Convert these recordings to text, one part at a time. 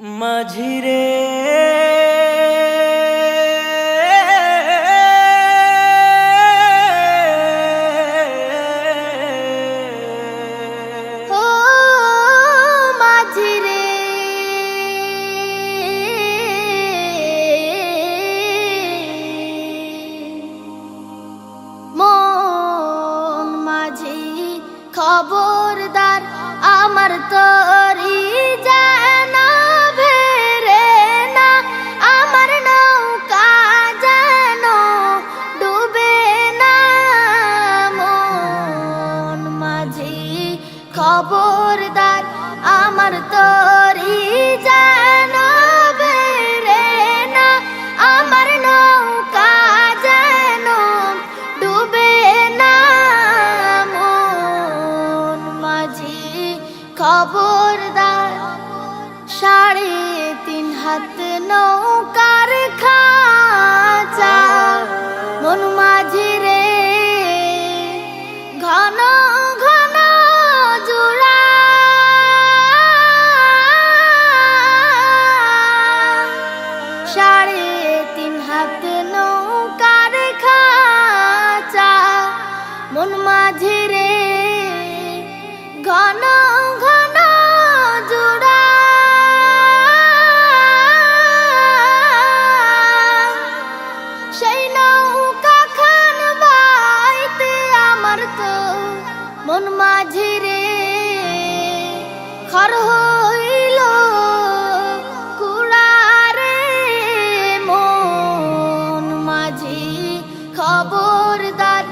মাঝিরে ও মাঝিরে মন মাঝি খবরদার আমার তরি যেন ভেরে না, আমার নৌকা যেন ডুবে না। মন মাঝি খবরদার আমার তরি যেন ভেরে না, আমার নৌকা যেন ডুবে না। মন মাঝি খবরদার 3.5 হাত নৌকার খাঁচা মন মাঝি রে, ঘন ঘন জোড়া 3.5 হাত নৌকার খাঁচা মন মাঝি রে, ঘন ঘন জোড়া। সেই নৌকা খান বাইতে আমার তো মন মাঝি রে খর হইল কুড়ারে। মন মাঝি খবরদার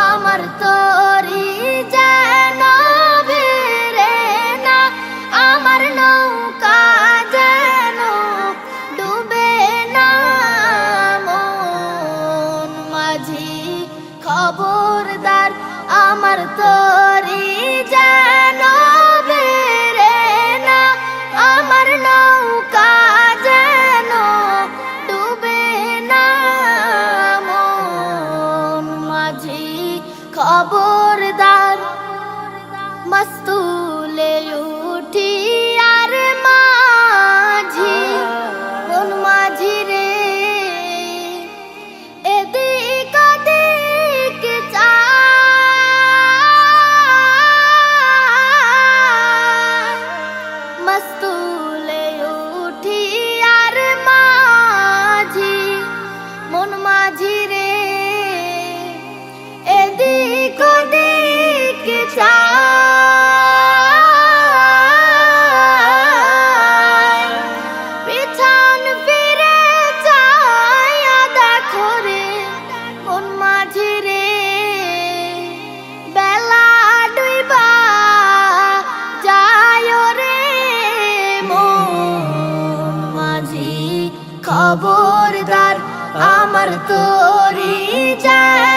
আমার তরি যেন ভেরে না, আমার নৌকা যেন ডুবে না। মন মাঝি খবরদার আমার তরি যেন ভেরে না, আমার নৌকা যেন ডুবে না। মন মাঝি খবরদার মস্তুলে উঠি আর মাঝি মন মাঝি রে, এদিক ওদিক চায়। মস্তুলে উঠি আর মাঝি মন মাঝি রে, এদিক ওদিক চায়। পিছন ফিরে চায়া দেখো রে মন মাঝি রে, বেলা ডুইবা যায় রে। মন মাঝি খবরদার আমার তরি যায়